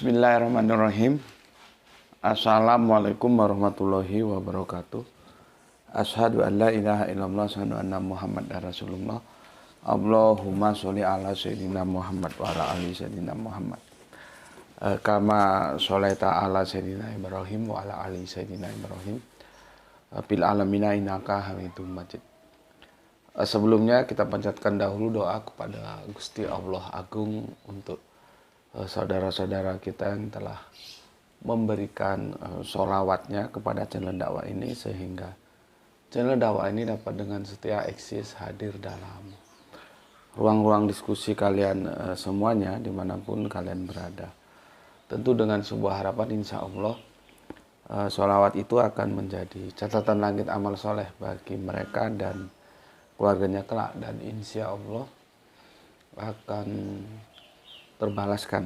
Bismillahirrahmanirrahim. Assalamualaikum warahmatullahi wabarakatuh. Asyhadu an la ilaha illallah, asyhadu anna Muhammadar Rasulullah. Allahumma sholli ala sayyidina Muhammad wa ala ali sayyidina Muhammad. Kama sholaita ala sayyidina Ibrahim wa ala ali sayyidina Ibrahim. Fil alamina innaka Hamidum Majid. Sebelumnya kita panjatkan dahulu doa kepada Gusti Allah Agung untuk saudara-saudara kita yang telah memberikan sholawatnya kepada channel dakwah ini, sehingga channel dakwah ini dapat dengan setia eksis hadir dalam ruang-ruang diskusi kalian semuanya dimanapun kalian berada. Tentu dengan sebuah harapan, insya Allah sholawat itu akan menjadi catatan langit amal soleh bagi mereka dan keluarganya kelak, dan insya Allah akan terbalaskan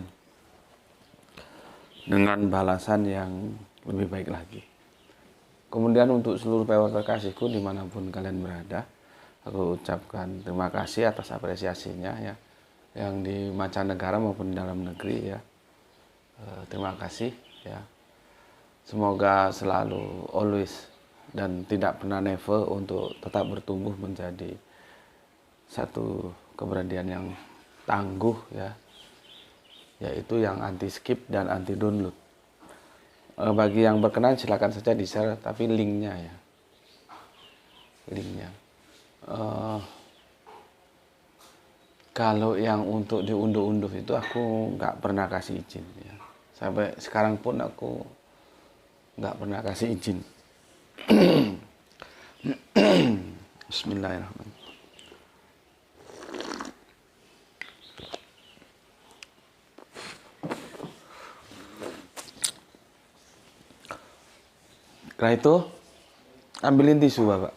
dengan balasan yang lebih baik lagi. Kemudian untuk seluruh pewarta kasihku dimanapun kalian berada, aku ucapkan terima kasih atas apresiasinya ya, yang di mancanegara maupun di dalam negeri ya. Terima kasih ya. Semoga selalu always dan tidak pernah never untuk tetap bertumbuh menjadi satu keberanian yang tangguh ya, yaitu yang anti skip dan anti download. Bagi yang berkenan silakan saja di share, tapi linknya ya, linknya. Kalau yang untuk diunduh-unduh itu aku nggak pernah kasih izin ya. Sampai sekarang pun aku nggak pernah kasih izin. Bismillahirrahmanirrahim. Setelah itu ambilin tisu Bapak.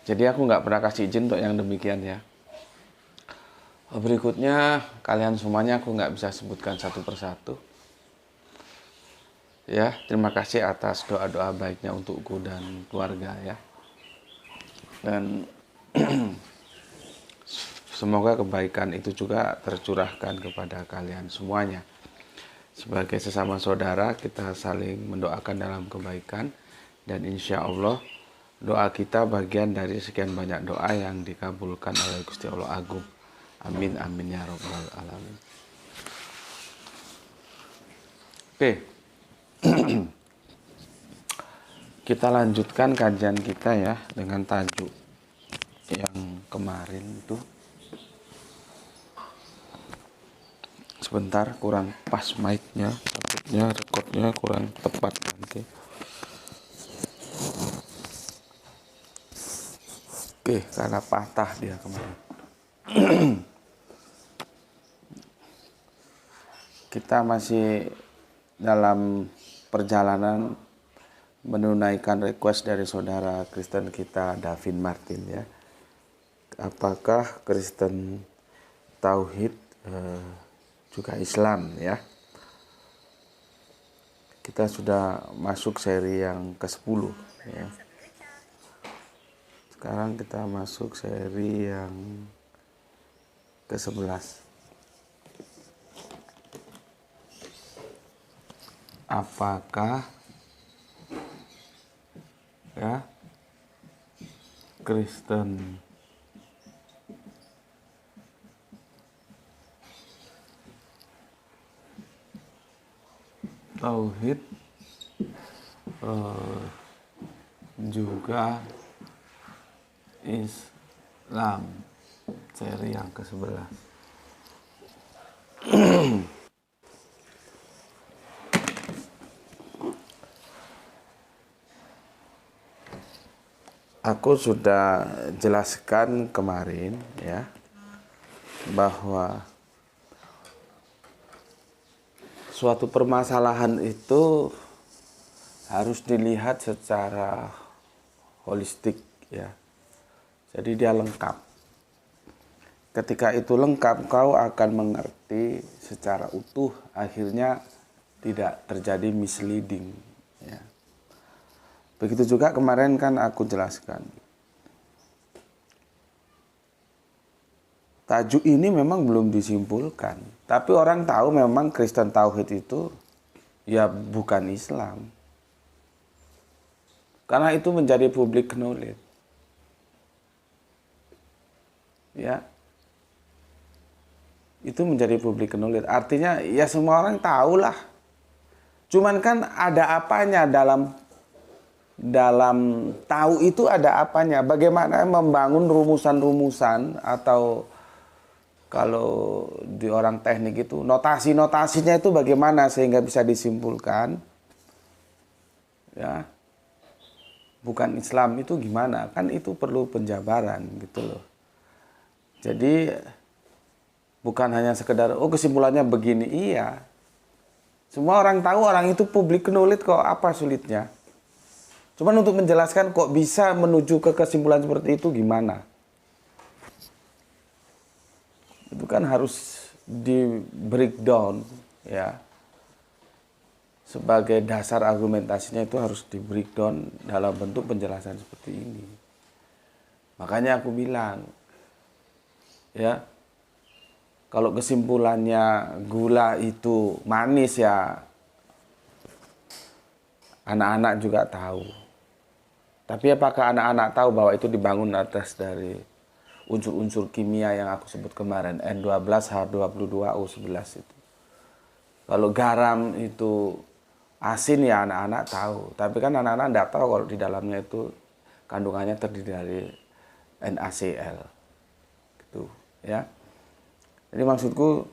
Jadi aku nggak pernah kasih izin untuk yang demikian ya. Berikutnya kalian semuanya aku nggak bisa sebutkan satu persatu. Ya, terima kasih atas doa-doa baiknya untukku dan keluarga ya. Dan semoga kebaikan itu juga tercurahkan kepada kalian semuanya. Sebagai sesama saudara, kita saling mendoakan dalam kebaikan, dan insya Allah doa kita bagian dari sekian banyak doa yang dikabulkan oleh Gusti Allah Agung. Amin amin ya rabbal alamin. Oke. Kita lanjutkan kajian kita ya dengan tajuk yang kemarin itu. Sebentar, kurang pas mic-nya, takutnya recordnya kurang tepat nanti. Oke, karena patah dia kemarin. Kita masih dalam perjalanan menunaikan request dari saudara Kristen kita Davin Martin ya. Apakah Kristen Tauhid juga Islam ya? Kita sudah masuk seri yang ke-10 ya. Sekarang kita masuk seri yang ke-11. Apakah ya Kristen Tauhid juga Islam, seri yang ke-11. Aku sudah jelaskan kemarin ya, bahwa suatu permasalahan itu harus dilihat secara holistik ya. Jadi dia lengkap. Ketika itu lengkap, kau akan mengerti secara utuh, akhirnya tidak terjadi misleading ya. Begitu juga kemarin kan aku jelaskan tajuk ini memang belum disimpulkan. Tapi orang tahu memang Kristen Tauhid itu ya bukan Islam. Karena itu menjadi public knowledge. Ya. Itu menjadi public knowledge. Artinya ya semua orang tahulah. Cuman kan ada apanya dalam tahu itu ada apanya. Bagaimana membangun rumusan-rumusan atau kalau di orang teknik itu notasi-notasinya itu bagaimana sehingga bisa disimpulkan. Ya. Bukan Islam itu gimana? Kan itu perlu penjabaran gitu loh. Jadi bukan hanya sekedar oh kesimpulannya begini, iya. Semua orang tahu, orang itu public knowledge kok, apa sulitnya? Cuman untuk menjelaskan kok bisa menuju ke kesimpulan seperti itu gimana? Itu kan harus di breakdown ya. Sebagai dasar argumentasinya itu harus di breakdown dalam bentuk penjelasan seperti ini. Makanya aku bilang ya, kalau kesimpulannya gula itu manis ya anak-anak juga tahu. Tapi apakah anak-anak tahu bahwa itu dibangun atas dari unsur-unsur kimia yang aku sebut kemarin, N12H22O11 itu. Kalau garam itu asin ya anak-anak tahu. Tapi kan anak-anak tidak tahu kalau di dalamnya itu kandungannya terdiri dari NaCl. Gitu ya. Jadi maksudku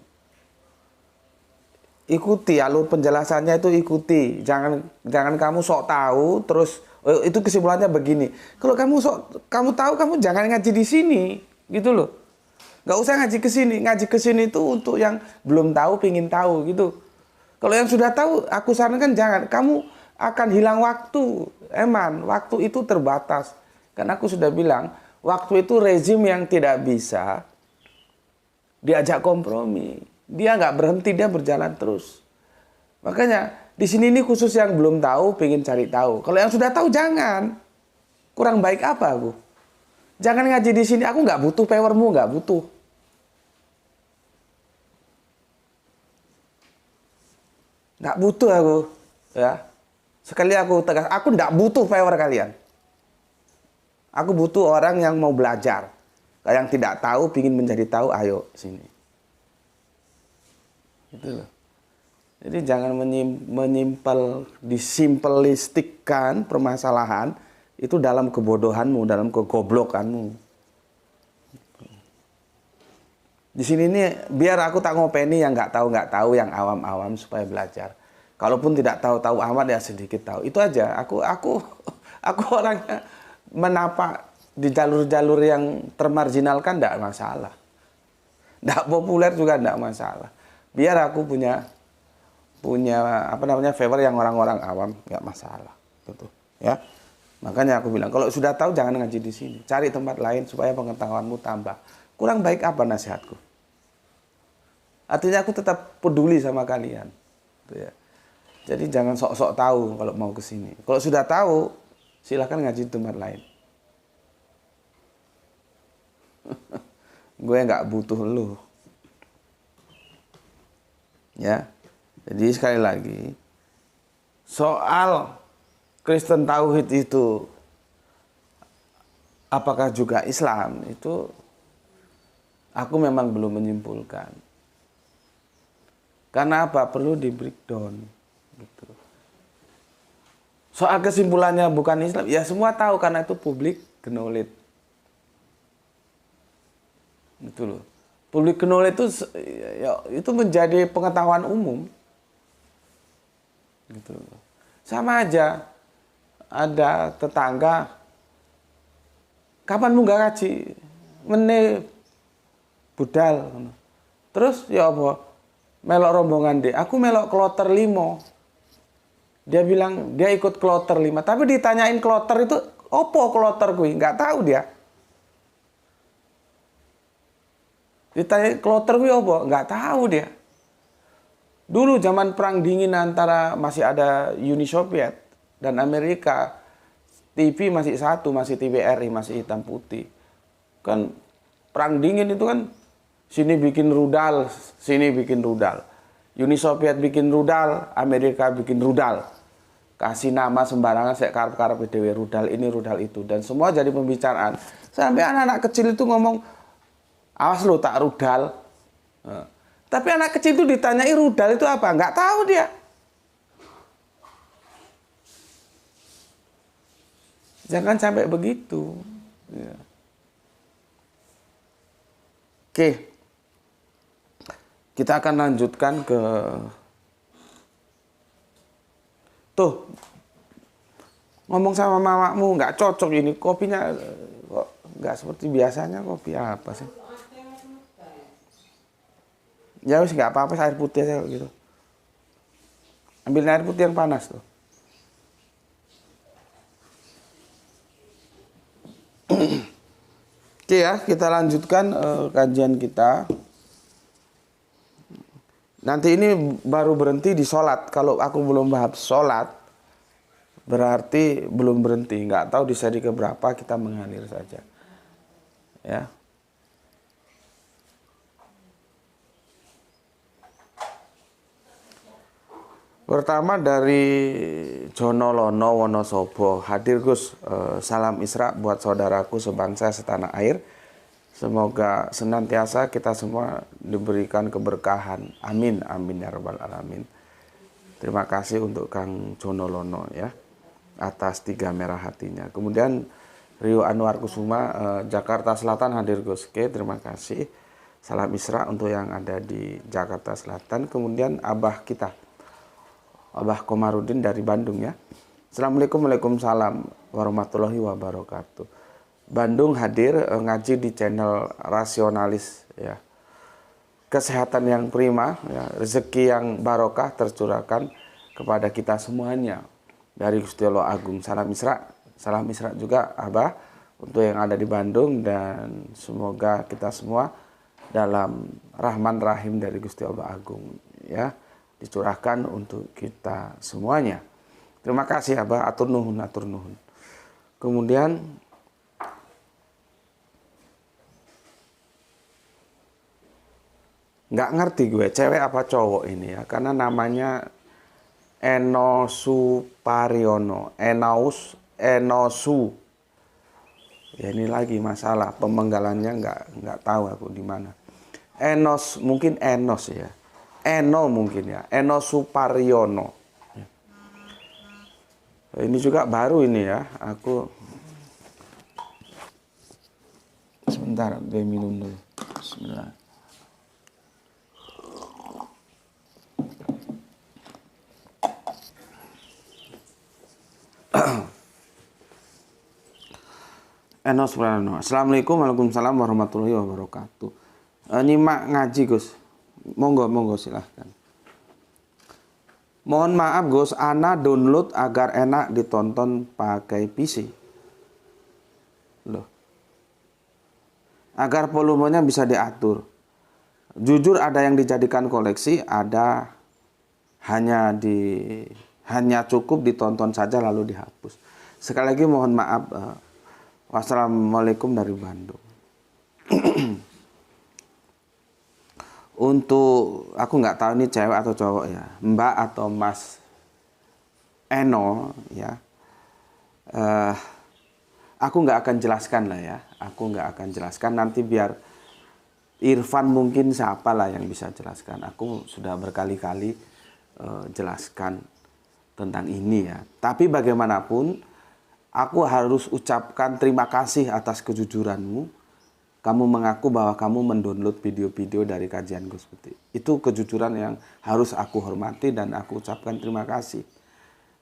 ikuti alur penjelasannya, itu ikuti. Jangan kamu sok tahu terus oh, itu kesimpulannya begini. Kalau kamu tahu, kamu jangan ngaji di sini, gitu loh. Nggak usah ngaji ke sini. Ngaji ke sini itu untuk yang belum tahu, pingin tahu gitu. Kalau yang sudah tahu, aku sarankan jangan. Kamu akan hilang waktu. Waktu itu terbatas. Karena aku sudah bilang, waktu itu rezim yang tidak bisa diajak kompromi. Dia nggak berhenti, dia berjalan terus. Makanya di sini ini khusus yang belum tahu, pengen cari tahu. Kalau yang sudah tahu jangan. Kurang baik apa aku? Jangan ngaji di sini. Aku nggak butuh powermu, nggak butuh. Nggak butuh aku. Ya. Sekali aku tegas, aku nggak butuh power kalian. Aku butuh orang yang mau belajar. Yang tidak tahu, ingin menjadi tahu, ayo sini. Gitu loh. Jadi jangan disimpelistikkan permasalahan itu dalam kebodohanmu, dalam kegoblokanmu. Di sini nih biar aku tak ngopeni yang nggak tahu, yang awam-awam supaya belajar. Kalaupun tidak tahu amat ya sedikit tahu. Itu aja. Aku orangnya menapak di jalur-jalur yang termarginalkan tidak masalah. Tidak populer juga tidak masalah. Biar aku punya favor yang orang-orang awam, nggak masalah. Gitu, ya. Makanya aku bilang kalau sudah tahu jangan ngaji di sini. Cari tempat lain supaya pengetahuanmu tambah. Kurang baik apa nasihatku? Artinya aku tetap peduli sama kalian. Gitu ya. Jadi jangan sok-sok tahu kalau mau ke sini. Kalau sudah tahu, silahkan ngaji di tempat lain. Gue nggak butuh lu. Ya. Jadi sekali lagi, soal Kristen Tauhid itu apakah juga Islam, itu aku memang belum menyimpulkan. Karena apa? Perlu di breakdown. Gitu. Soal kesimpulannya bukan Islam, ya semua tahu karena itu public knowledge. Gitu loh. Public knowledge itu menjadi pengetahuan umum. Gitu. Sama aja ada tetangga kapan munggah kaji meneh budal terus ya apa melok rombongan deh, aku melok kloter 5. Dia bilang dia ikut kloter 5, tapi ditanyain kloter itu opo kloter kuwi nggak tahu dia. Ditanya kloter kuwi opo nggak tahu dia. Dulu zaman perang dingin antara masih ada Uni Soviet dan Amerika, TV masih satu, masih TVRI, masih hitam putih. Kan perang dingin itu kan Sini bikin rudal, sini bikin rudal. Uni Soviet bikin rudal, Amerika bikin rudal. Kasih nama sembarangan, saya karep-karep dewe rudal ini, rudal itu. Dan semua jadi pembicaraan. Sampai anak-anak kecil itu ngomong, awas lo tak rudal. Nah, tapi anak kecil itu ditanyai rudal itu apa? Nggak tahu dia. Jangan sampai begitu. Ya. Oke. Kita akan lanjutkan ke tuh ngomong sama mamamu nggak cocok ini kopinya kok nggak seperti biasanya. Kopi apa sih? Ya wis nggak apa-apa, air putih aja gitu. Ambil air putih yang panas tuh. Oke ya, kita lanjutkan kajian kita. Nanti ini baru berhenti di sholat. Kalau aku belum bahas sholat, berarti belum berhenti. Nggak tahu di seri keberapa, kita mengalir saja. Ya. Pertama dari Jono Lono Wonosobo. Hadir Gus, salam Isra buat saudaraku sebangsa setanah air. Semoga senantiasa kita semua diberikan keberkahan. Amin, amin ya rabbal alamin. Terima kasih untuk Kang Jono Lono ya, atas 3 merah hatinya. Kemudian Rio Anwar Kusuma, Jakarta Selatan hadir Gus. Oke, terima kasih. Salam Isra untuk yang ada di Jakarta Selatan. Kemudian Abah kita, Abah Komarudin dari Bandung ya. Assalamualaikum, waalaikumsalam warahmatullahi wabarakatuh. Bandung hadir ngaji di channel Rasionalis ya. Kesehatan yang prima ya, rezeki yang barokah tercurahkan kepada kita semuanya dari Gusti Allah Agung. Salam Isra juga Abah untuk yang ada di Bandung, dan semoga kita semua dalam rahman rahim dari Gusti Allah Agung ya, dicurahkan untuk kita semuanya. Terima kasih Abah, atur nuhun, atur nuhun. Kemudian nggak ngerti gue cewek apa cowok ini ya, karena namanya Eno Supariono, Enosu. Ya ini lagi masalah pemenggalannya, nggak tahu aku di mana. Enos mungkin Enos ya, Eno mungkin ya, Eno Supariono. Ini juga baru ini ya, aku sebentar gue minum dulu. Bismillah. Enos Prano. Assalamualaikum, waalaikumsalam warahmatullahi wabarakatuh. Nyimak ngaji Gus. Monggo silahkan. Mohon maaf Gus, ana download agar enak ditonton pakai PC. Loh. Agar volumenya bisa diatur. Jujur ada yang dijadikan koleksi, ada hanya cukup ditonton saja lalu dihapus. Sekali lagi mohon maaf. Wassalamualaikum dari Bandung. Untuk aku nggak tahu ini cewek atau cowok ya, Mbak atau Mas Eno ya. Aku nggak akan jelaskan lah ya. Aku nggak akan jelaskan, nanti biar Irfan mungkin siapa lah yang bisa jelaskan. Aku sudah berkali-kali jelaskan tentang ini ya. Tapi bagaimanapun aku harus ucapkan terima kasih atas kejujuranmu. Kamu mengaku bahwa kamu mendownload video-video dari kajian Gus Putih. Itu kejujuran yang harus aku hormati dan aku ucapkan terima kasih.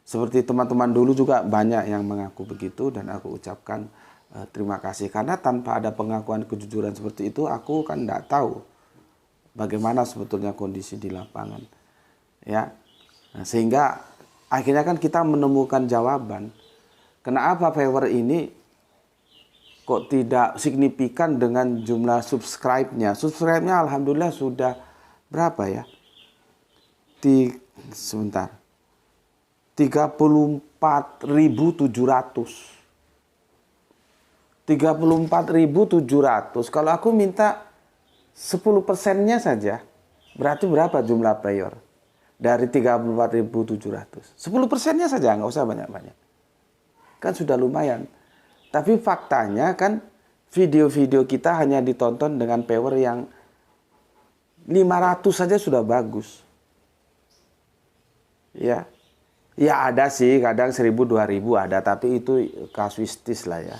Seperti teman-teman dulu juga banyak yang mengaku begitu dan aku ucapkan terima kasih. Karena tanpa ada pengakuan kejujuran seperti itu, aku kan tidak tahu bagaimana sebetulnya kondisi di lapangan. Ya, nah, sehingga akhirnya kan kita menemukan jawaban. Kenapa viewer ini kok tidak signifikan dengan jumlah subscribe-nya? Subscribe-nya alhamdulillah sudah berapa ya? Sebentar. 34.700. 34.700. Kalau aku minta 10%-nya saja berarti berapa jumlah player dari 34.700? 10%-nya saja, nggak usah banyak-banyak. Kan sudah lumayan. Tapi faktanya kan video-video kita hanya ditonton dengan power yang 500 saja sudah bagus. Ya. Ya ada sih, kadang 1.000-2.000 ada, tapi itu kasuistis lah ya.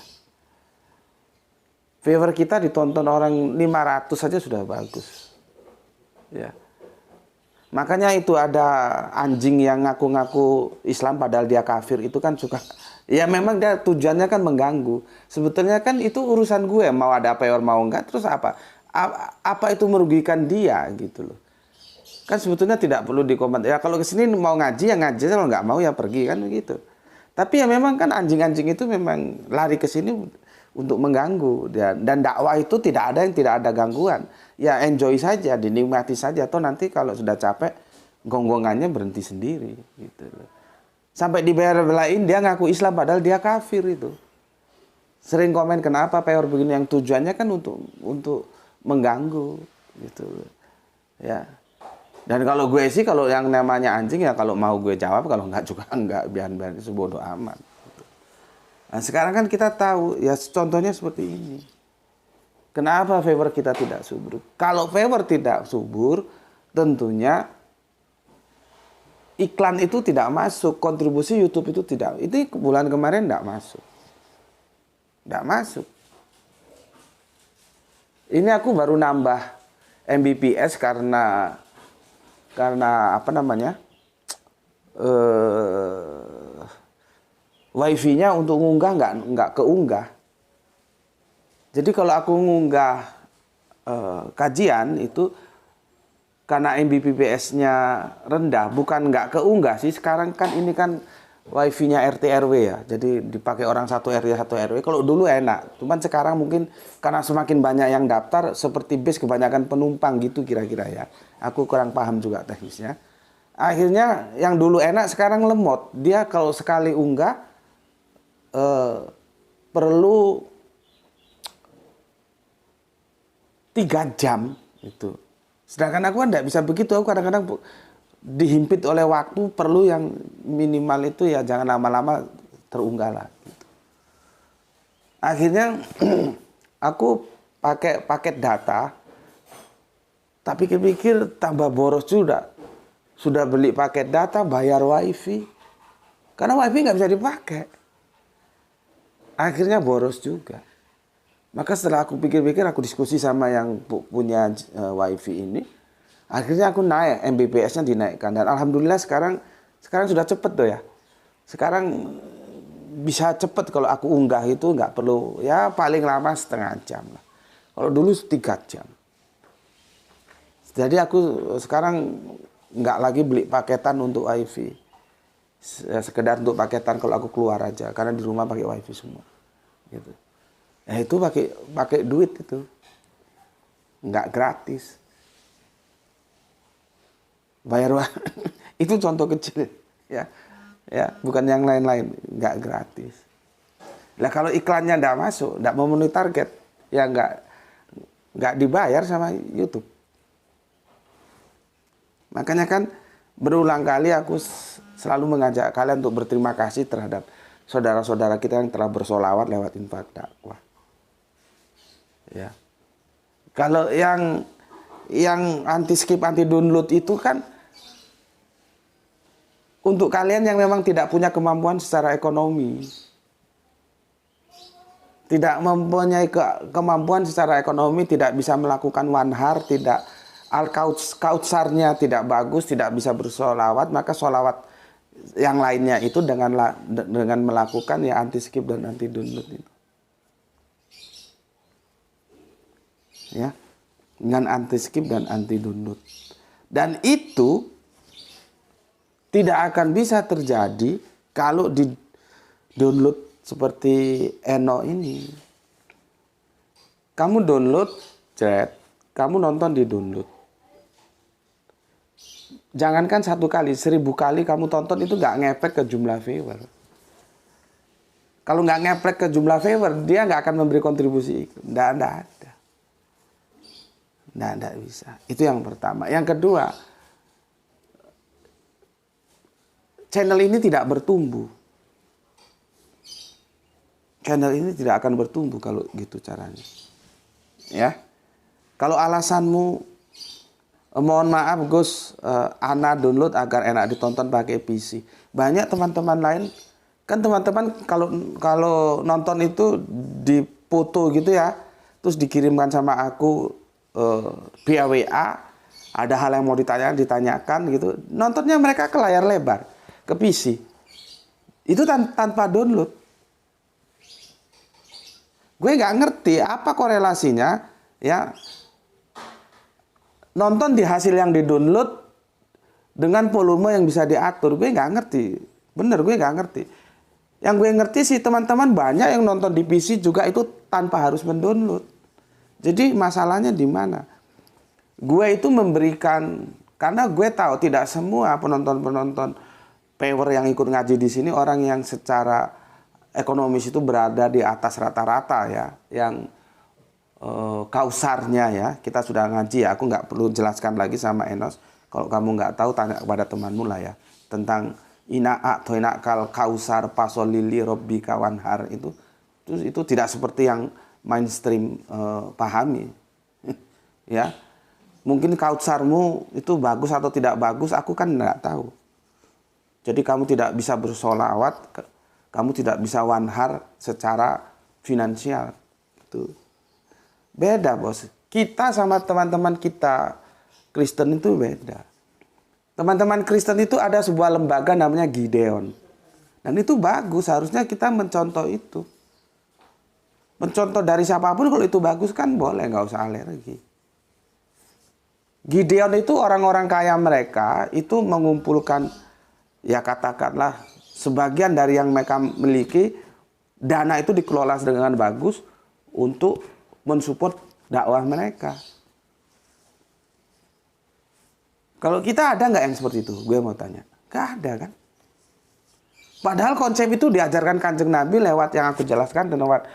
Viewer kita ditonton orang 500 saja sudah bagus. Ya. Makanya itu ada anjing yang ngaku-ngaku Islam padahal dia kafir, itu kan suka. Ya memang dia tujuannya kan mengganggu. Sebetulnya kan itu urusan gue, mau ada payor mau enggak, terus apa? Apa itu merugikan dia gitu loh. Kan sebetulnya tidak perlu dikoment. Ya kalau kesini mau ngaji ya ngaji, kalau nggak mau ya pergi kan begitu. Tapi ya memang kan anjing-anjing itu memang lari ke sini untuk mengganggu, dan dakwah itu tidak ada yang tidak ada gangguan. Ya enjoy saja, dinikmati saja. Atau nanti kalau sudah capek, gonggongannya berhenti sendiri. Gitu. Sampai dibela-belain dia ngaku Islam padahal dia kafir itu. Sering komen kenapa peor begini, yang tujuannya kan untuk mengganggu. Gitu. Ya. Dan kalau gue sih kalau yang namanya anjing ya kalau mau gue jawab, kalau enggak juga enggak, biar itu bodo amat. Nah, sekarang kan kita tahu, ya contohnya seperti ini. Kenapa favor kita tidak subur? Kalau favor tidak subur, tentunya iklan itu tidak masuk, kontribusi YouTube itu tidak. Itu bulan kemarin tidak masuk. Tidak masuk. Ini aku baru nambah Mbps karena apa namanya? Wifi-nya untuk ngunggah nggak keunggah. Jadi kalau aku ngunggah kajian itu karena Mbps-nya rendah, bukan nggak keunggah sih. Sekarang kan ini kan Wifi-nya RT RW ya. Jadi dipakai orang satu RT satu RW. Kalau dulu enak, cuman sekarang mungkin karena semakin banyak yang daftar, seperti bis kebanyakan penumpang gitu kira-kira ya. Aku kurang paham juga teknisnya. Akhirnya yang dulu enak sekarang lemot. Dia kalau sekali unggah perlu 3 jam itu. Sedangkan aku kan tidak bisa begitu. Aku kadang-kadang dihimpit oleh waktu, perlu yang minimal itu ya jangan lama-lama terunggah lah. Gitu. Akhirnya aku pakai paket data, tapi pikir-pikir tambah boros juga. Sudah beli paket data, bayar wifi, karena wifi nggak bisa dipakai. Akhirnya boros juga. Maka setelah aku pikir-pikir, aku diskusi sama yang punya wifi ini. Akhirnya aku naik, Mbps-nya dinaikkan. Dan alhamdulillah sekarang sudah cepet tuh ya. Sekarang bisa cepet kalau aku unggah itu nggak perlu, ya paling lama setengah jam lah. Kalau dulu 3 jam. Jadi aku sekarang nggak lagi beli paketan untuk wifi. Sekedar untuk paketan kalau aku keluar aja. Karena di rumah pakai wifi semua. Gitu. Ya itu pakai duit itu. Nggak gratis. Bayar itu contoh kecil ya. Ya, bukan yang lain-lain, nggak gratis. Lah kalau iklannya nggak masuk, nggak memenuhi target, ya nggak dibayar sama YouTube. Makanya kan berulang kali aku selalu mengajak kalian untuk berterima kasih terhadap saudara-saudara kita yang telah bersolawat lewat infak dakwah. Ya. Kalau yang anti skip, anti download itu kan untuk kalian yang memang tidak punya kemampuan secara ekonomi. Tidak mempunyai kemampuan secara ekonomi, tidak bisa melakukan wanhar, tidak kautsarnya tidak bagus, tidak bisa bersolawat, maka solawat yang lainnya itu dengan melakukan ya anti skip dan anti download itu. Ya. Dengan anti skip dan anti download. Dan itu tidak akan bisa terjadi kalau di download seperti Eno ini. Kamu download, kamu nonton di download. Jangankan 1 kali, 1000 kali kamu tonton itu nggak ngefek ke jumlah viewer. Kalau nggak ngefek ke jumlah viewer, dia nggak akan memberi kontribusi. Nggak ada. Nggak bisa. Itu yang pertama. Yang kedua, channel ini tidak bertumbuh. Channel ini tidak akan bertumbuh kalau gitu caranya. Ya. Kalau alasanmu, mohon maaf Gus, Ana download agar enak ditonton pakai PC. Banyak teman-teman lain, kan teman-teman kalau nonton itu dipoto gitu ya, terus dikirimkan sama aku via WA, ada hal yang mau ditanyakan gitu. Nontonnya mereka ke layar lebar, ke PC. Itu tanpa download. Gue nggak ngerti apa korelasinya ya nonton di hasil yang di-download dengan volume yang bisa diatur. Gue nggak ngerti. Bener, gue nggak ngerti. Yang gue ngerti sih teman-teman banyak yang nonton di PC juga itu tanpa harus mendownload. Jadi masalahnya di mana? Gue itu memberikan, karena gue tahu tidak semua penonton-penonton power yang ikut ngaji di sini orang yang secara ekonomis itu berada di atas rata-rata ya, yang kausarnya ya. Kita sudah ngaji ya, aku nggak perlu jelaskan lagi sama Enos. Kalau kamu nggak tahu tanya kepada temanmu lah ya, tentang inakal kausar pasolili robbi kawanhar itu tidak seperti yang mainstream pahami. Ya, mungkin kausarmu itu bagus atau tidak bagus, aku kan nggak tahu. Jadi kamu tidak bisa bersolawat, kamu tidak bisa wanhar secara finansial. Itu beda bos. Kita sama teman-teman kita Kristen itu beda. Teman-teman Kristen itu ada sebuah lembaga namanya Gideon. Dan itu bagus, harusnya kita mencontoh itu. Mencontoh dari siapapun kalau itu bagus kan boleh, nggak usah alergi. Gideon itu orang-orang kaya mereka itu mengumpulkan, ya katakanlah sebagian dari yang mereka miliki, dana itu dikelola dengan bagus untuk mensupport dakwah mereka. Kalau kita ada nggak yang seperti itu? Gue mau tanya. Nggak ada kan? Padahal konsep itu diajarkan Kanjeng Nabi lewat yang aku jelaskan, lewat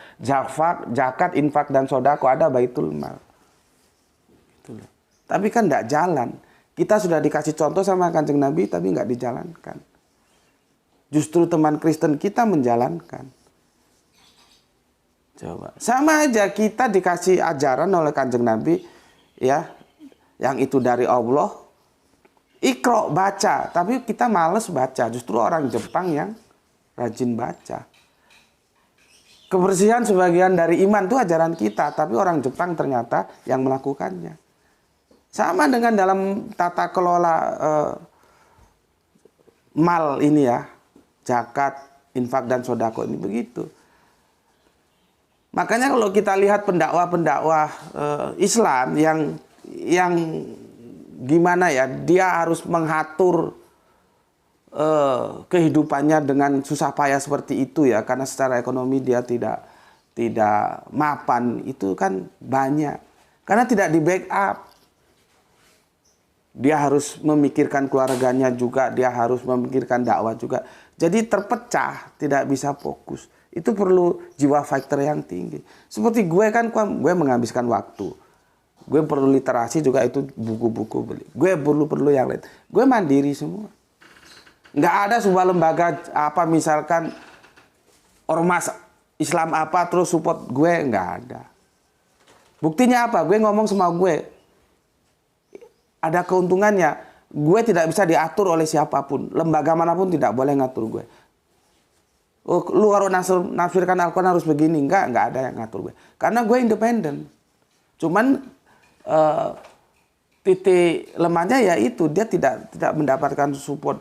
zakat, infak, dan sodako, ada baitul mal. Tapi kan nggak jalan. Kita sudah dikasih contoh sama Kanjeng Nabi, tapi nggak dijalankan. Justru teman Kristen kita menjalankan. Coba. Sama aja kita dikasih ajaran oleh Kanjeng Nabi, ya, yang itu dari Allah. Iqra, baca, tapi kita males baca. Justru orang Jepang yang rajin baca. Kebersihan sebagian dari iman itu ajaran kita, tapi orang Jepang ternyata yang melakukannya. Sama dengan dalam tata kelola mal ini ya, zakat, infak, dan sodako ini begitu. Makanya kalau kita lihat pendakwah-pendakwah Islam yang gimana ya, dia harus mengatur kehidupannya dengan susah payah seperti itu ya, karena secara ekonomi dia tidak mapan, itu kan banyak. Karena tidak di backup. Dia harus memikirkan keluarganya juga, dia harus memikirkan dakwah juga. Jadi terpecah, tidak bisa fokus. Itu perlu jiwa fighter yang tinggi. Seperti gue kan, gue menghabiskan waktu. Gue perlu literasi juga, itu buku-buku beli. Gue perlu yang lain. Gue mandiri semua. Nggak ada sebuah lembaga apa misalkan ormas Islam apa terus support gue, nggak ada. Buktinya apa? Gue ngomong sama gue. Ada keuntungannya. Gue tidak bisa diatur oleh siapapun. Lembaga manapun tidak boleh ngatur gue. Oh, lu harus nafsirkan Al-Quran harus begini. Enggak ada yang ngatur gue. Karena gue independen. Cuman titik lemahnya ya itu, dia tidak mendapatkan support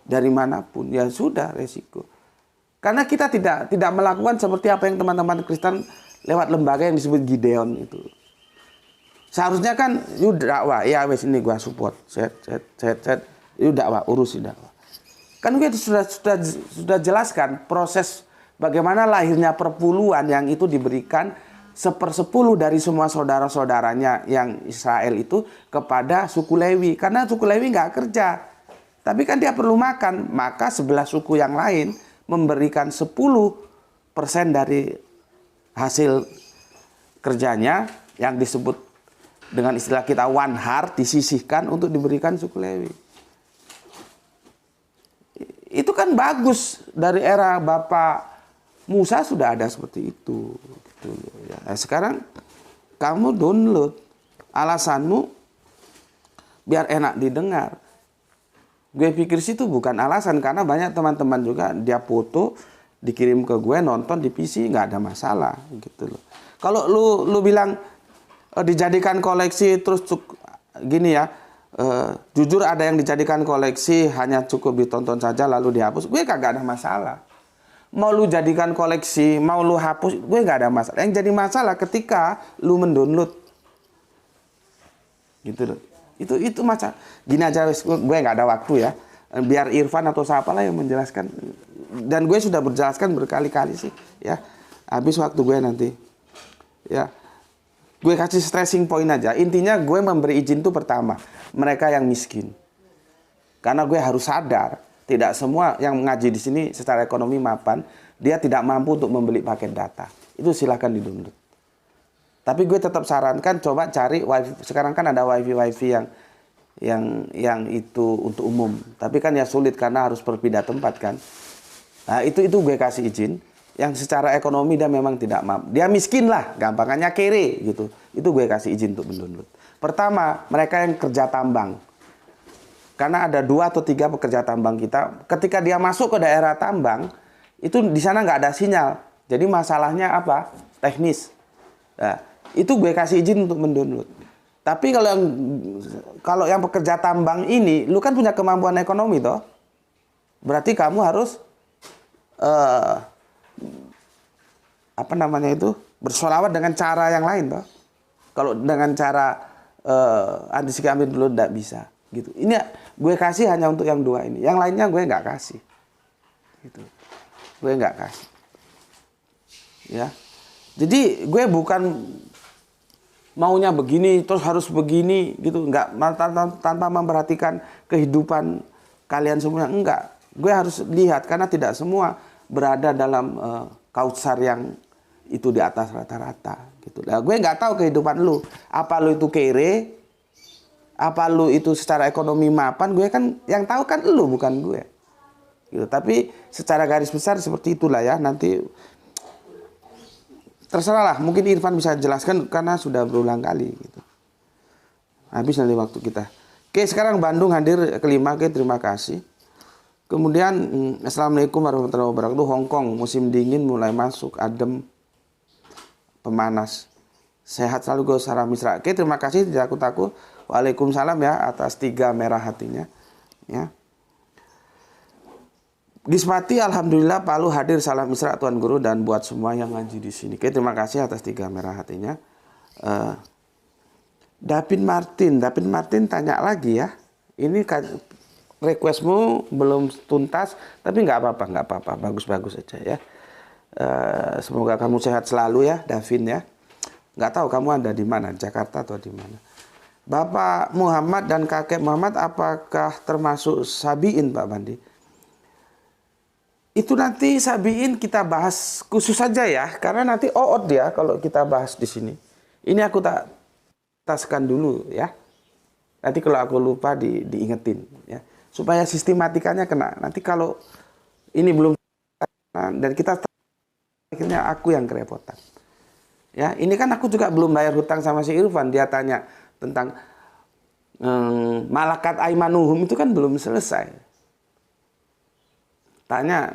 dari manapun. Ya sudah, resiko. Karena kita tidak melakukan seperti apa yang teman-teman Kristen lewat lembaga yang disebut Gideon itu. Seharusnya kan you dakwah, ya wes ini gua support, set, you dakwah, urusin dakwah. Kan gue sudah jelaskan proses bagaimana lahirnya perpuluhan yang itu diberikan 1/10 dari semua saudara-saudaranya yang Israel itu kepada suku Lewi. Karena suku Lewi nggak kerja, tapi kan dia perlu makan, maka 11 suku yang lain memberikan 10% dari hasil kerjanya yang disebut dengan istilah kita one heart, disisihkan untuk diberikan suku Lewi. Itu kan bagus, dari era Bapak Musa sudah ada seperti itu. Gitu ya. Nah, sekarang kamu download, alasanmu biar enak didengar. Gue pikir sih itu bukan alasan, karena banyak teman-teman juga dia foto dikirim ke gue, nonton di PC, nggak ada masalah gitu loh. Kalau lu bilang dijadikan koleksi terus gini ya, jujur ada yang dijadikan koleksi hanya cukup ditonton saja lalu dihapus, gue kagak ada masalah. Mau lu jadikan koleksi, mau lu hapus, gue nggak ada masalah. Yang jadi masalah ketika lu mendownload gitu loh. Itu macam gini aja, gue nggak ada waktu ya, biar Irfan atau siapa lah yang menjelaskan, dan gue sudah berjelaskan berkali-kali sih ya, habis waktu gue nanti ya. Gue kasih stressing point aja. Intinya gue memberi izin itu pertama mereka yang miskin, karena gue harus sadar tidak semua yang mengaji di sini secara ekonomi mapan dia tidak mampu untuk membeli paket data. Itu silahkan di-download. Tapi gue tetap sarankan coba cari wifi. Sekarang kan ada wifi yang itu untuk umum. Tapi kan ya sulit karena harus berpindah tempat kan. Nah itu gue kasih izin. Yang secara ekonomi dia memang tidak mampu. Dia miskin lah, gampangannya kere gitu. Itu gue kasih izin untuk mendownload. Pertama, mereka yang kerja tambang. Karena ada 2 atau 3 pekerja tambang kita, ketika dia masuk ke daerah tambang, itu di sana nggak ada sinyal. Jadi masalahnya apa? Teknis. Nah, itu gue kasih izin untuk mendownload. Tapi kalau yang pekerja tambang ini, lu kan punya kemampuan ekonomi toh. Berarti kamu harus bersolawat dengan cara yang lain toh. Kalau dengan cara antisikan ambil dulu tidak bisa gitu. Ini gue kasih hanya untuk yang 2 ini. Yang lainnya gue nggak kasih. Gitu. Gue nggak kasih. Ya. Jadi gue bukan maunya begini terus harus begini gitu, nggak, tanpa memperhatikan kehidupan kalian semuanya, enggak. Gue harus lihat karena tidak semua berada dalam kautsar yang itu di atas rata-rata gitu. Nah, gue nggak tahu kehidupan lu. Apa lu itu kere? Apa lu itu secara ekonomi mapan? Gue kan yang tahu kan lu, bukan gue. Gitu. Tapi secara garis besar seperti itulah ya. Nanti terserah lah. Mungkin Irfan bisa jelaskan karena sudah berulang kali gitu. Habis nanti waktu kita. Oke, sekarang Bandung hadir kelima. Oke, terima kasih. Kemudian Assalamualaikum warahmatullahi wabarakatuh. Hongkong musim dingin mulai masuk, adem, pemanas, sehat selalu Gus Sarah Misra. Oke, terima kasih tidak takut. Waalaikumsalam ya atas 3 merah hatinya ya. Gismati alhamdulillah Palu hadir, salam Misra Tuan Guru dan buat semua yang ngaji di sini. Oke, terima kasih atas 3 merah hatinya. David Martin tanya lagi ya. Ini requestmu belum tuntas, tapi nggak apa-apa, bagus-bagus aja ya. Semoga kamu sehat selalu ya, Davin ya. Nggak tahu kamu ada di mana, Jakarta atau di mana. Bapak Muhammad dan kakek Muhammad apakah termasuk Sabiin, Pak Bandi? Itu nanti Sabiin kita bahas khusus saja ya, karena nanti oot ya kalau kita bahas di sini. Ini aku tak taskan dulu ya. Nanti kalau aku lupa diingetin ya, supaya sistematikanya kena. Nanti kalau ini belum dan kita akhirnya aku yang kerepotan. Ya, ini kan aku juga belum bayar hutang sama si Irfan. Dia tanya tentang malakat aimanuhum itu kan belum selesai. Tanya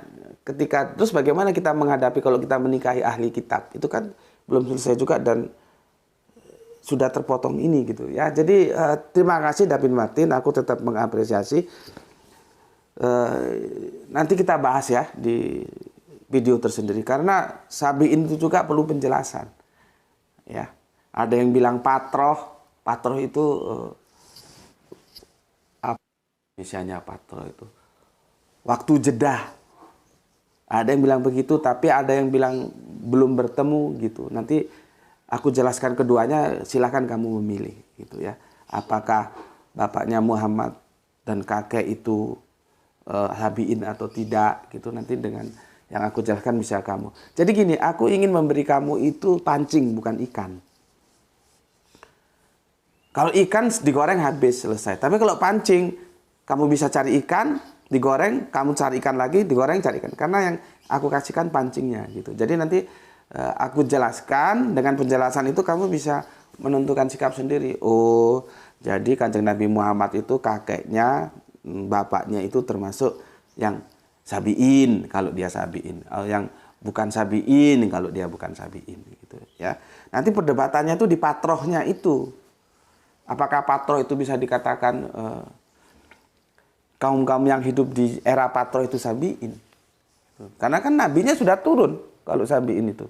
terus bagaimana kita menghadapi kalau kita menikahi ahli kitab, itu kan belum selesai juga dan sudah terpotong ini gitu ya. Jadi terima kasih David Martin, aku tetap mengapresiasi. Nanti kita bahas ya di video tersendiri karena Sabiin itu juga perlu penjelasan ya. Ada yang bilang patroh itu apa misalnya patroh itu waktu jeda. Ada yang bilang begitu, tapi ada yang bilang belum bertemu gitu. Nanti aku jelaskan keduanya, silahkan kamu memilih gitu ya. Apakah bapaknya Muhammad dan kakek itu Sabiin atau tidak gitu, nanti dengan yang aku jelaskan bisa kamu. Jadi gini, aku ingin memberi kamu itu pancing bukan ikan. Kalau ikan digoreng habis, selesai. Tapi kalau pancing, kamu bisa cari ikan, digoreng, kamu cari ikan lagi, digoreng, cari ikan. Karena yang aku kasihkan pancingnya gitu. Jadi nanti aku jelaskan, dengan penjelasan itu kamu bisa menentukan sikap sendiri. Oh, jadi Kanjeng Nabi Muhammad itu kakeknya, bapaknya itu termasuk yang sabiin kalau dia sabiin. Yang bukan sabiin kalau dia bukan sabiin gitu ya. Nanti perdebatannya itu di patrohnya itu. Apakah patroh itu bisa dikatakan kaum-kaum yang hidup di era patroh itu sabiin? Karena kan nabinya sudah turun kalau sabiin itu.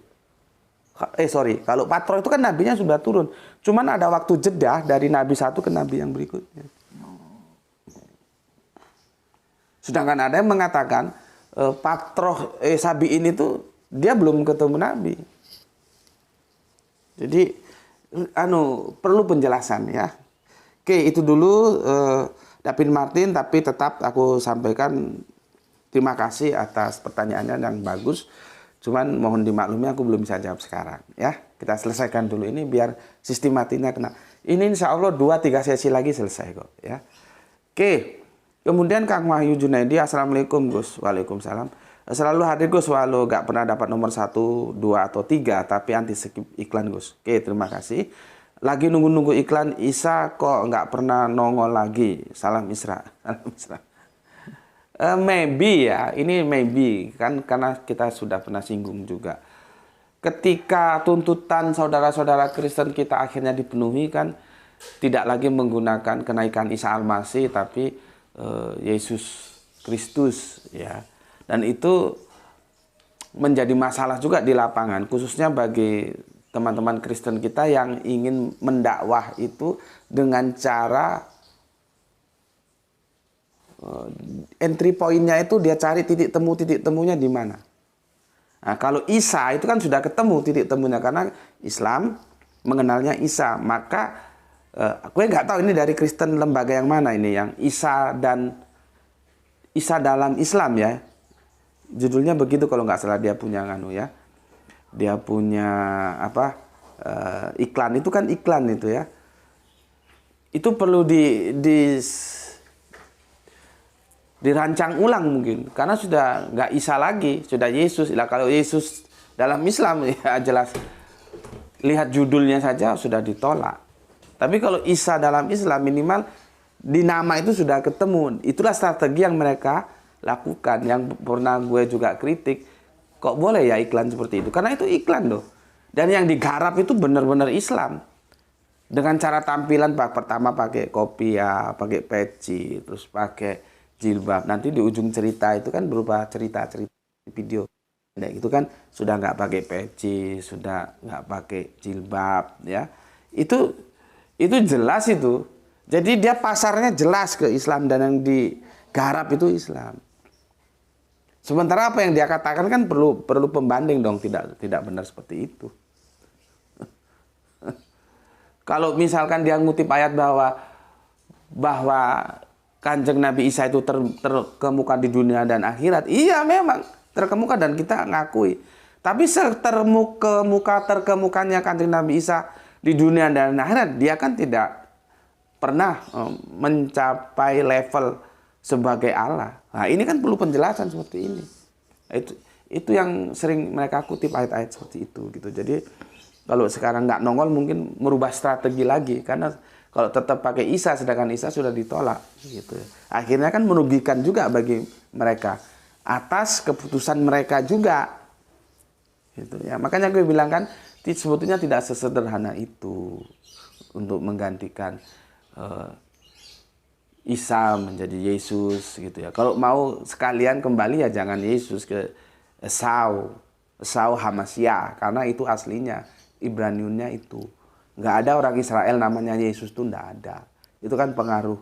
Kalau patroh itu kan nabinya sudah turun. Cuman ada waktu jeda dari nabi satu ke nabi yang berikutnya. Sedangkan ada yang mengatakan patroh sabiin itu dia belum ketemu nabi. Jadi perlu penjelasan ya. Oke, itu dulu David Martin, tapi tetap aku sampaikan terima kasih atas pertanyaannya yang bagus. Cuman mohon dimaklumi aku belum bisa jawab sekarang ya. Kita selesaikan dulu ini biar sistematiknya kena. Ini insya Allah 2-3 sesi lagi selesai kok ya. Oke. Kemudian Kang Wahyu Junaidi, Assalamualaikum Gus. Waalaikumsalam. Selalu hadir Gus, walau gak pernah dapat nomor 1, 2, atau 3, tapi anti skip iklan Gus. Oke, terima kasih. Lagi nunggu-nunggu iklan, Isa kok nggak pernah nongol lagi. Salam Isra. Salam Isra. Maybe ya, ini maybe. Kan karena kita sudah pernah singgung juga. Ketika tuntutan saudara-saudara Kristen kita akhirnya dipenuhi kan, tidak lagi menggunakan kenaikan Isa Al-Masih, tapi Yesus Kristus ya. Dan itu menjadi masalah juga di lapangan, khususnya bagi teman-teman Kristen kita yang ingin mendakwah itu dengan cara entry point-nya itu dia cari titik temunya di mana. Nah, kalau Isa itu kan sudah ketemu titik temunya karena Islam mengenalnya Isa, maka gue nggak tahu ini dari Kristen lembaga yang mana ini, yang Isa dalam Islam ya. Judulnya begitu kalau nggak salah, dia punya ya. Dia punya iklan, itu kan iklan itu ya. Itu perlu dirancang ulang mungkin, karena sudah nggak Isa lagi, sudah Yesus. Kalau Yesus dalam Islam ya jelas, lihat judulnya saja sudah ditolak. Tapi kalau Isa dalam Islam minimal di nama itu sudah ketemu. Itulah strategi yang mereka lakukan, yang pernah gue juga kritik. Kok boleh ya iklan seperti itu? Karena itu iklan loh. Dan yang digarap itu benar-benar Islam. Dengan cara tampilan pertama pakai kopiah, pakai peci, terus pakai jilbab. Nanti di ujung cerita itu kan berupa cerita-cerita video. Nah, itu kan sudah nggak pakai peci, sudah nggak pakai jilbab ya. Itu jelas itu. Jadi dia pasarnya jelas ke Islam, dan yang digarap itu Islam. Sementara apa yang dia katakan kan perlu pembanding dong, tidak benar seperti itu. Kalau misalkan dia ngutip ayat bahwa Kanjeng Nabi Isa itu terkemuka di dunia dan akhirat, iya memang terkemuka dan kita ngakui. Tapi terkemukanya Kanjeng Nabi Isa di dunia dan akhirat, dia kan tidak pernah mencapai level sebagai Allah. Nah, ini kan perlu penjelasan seperti ini. Itu yang sering mereka kutip ayat-ayat seperti itu gitu. Jadi kalau sekarang nggak nongol mungkin merubah strategi lagi, karena kalau tetap pakai Isa sedangkan Isa sudah ditolak gitu. Akhirnya kan merugikan juga bagi mereka atas keputusan mereka juga. Gitu ya. Makanya gue bilang kan sebetulnya tidak sesederhana itu untuk menggantikan Isa menjadi Yesus gitu ya. Kalau mau sekalian kembali ya jangan Yesus ke Esau Hamasya, karena itu aslinya Ibraniunnya itu. Nggak ada orang Israel namanya Yesus tuh, nggak ada. Itu kan pengaruh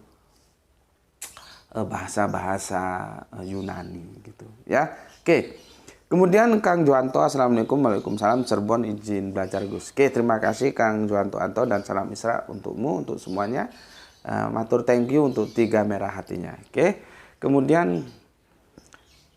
bahasa-bahasa Yunani gitu ya. Oke. Kemudian Kang Juanto, Assalamualaikum. Waalaikumsalam. Cirebon, izin belajar Gus. Oke, terima kasih Kang Juanto dan salam Isra untukmu, untuk semuanya. Matur thank you untuk 3 merah hatinya. Oke. Kemudian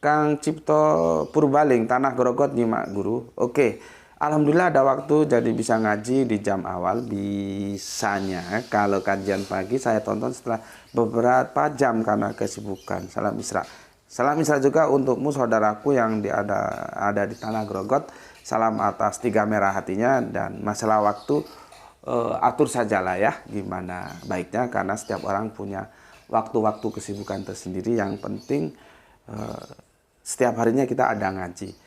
Kang Cipto Purbaling, Tanah Grogot nyimak guru. Oke. Alhamdulillah ada waktu jadi bisa ngaji di jam awal. Bisanya kalau kajian pagi saya tonton setelah beberapa jam karena kesibukan. Salam Isra. Salam Isra juga untukmu saudaraku yang ada di Tanah Grogot. Salam atas 3 merah hatinya, dan masalah waktu atur sajalah ya gimana baiknya, karena setiap orang punya waktu-waktu kesibukan tersendiri. Yang penting setiap harinya kita ada ngaji.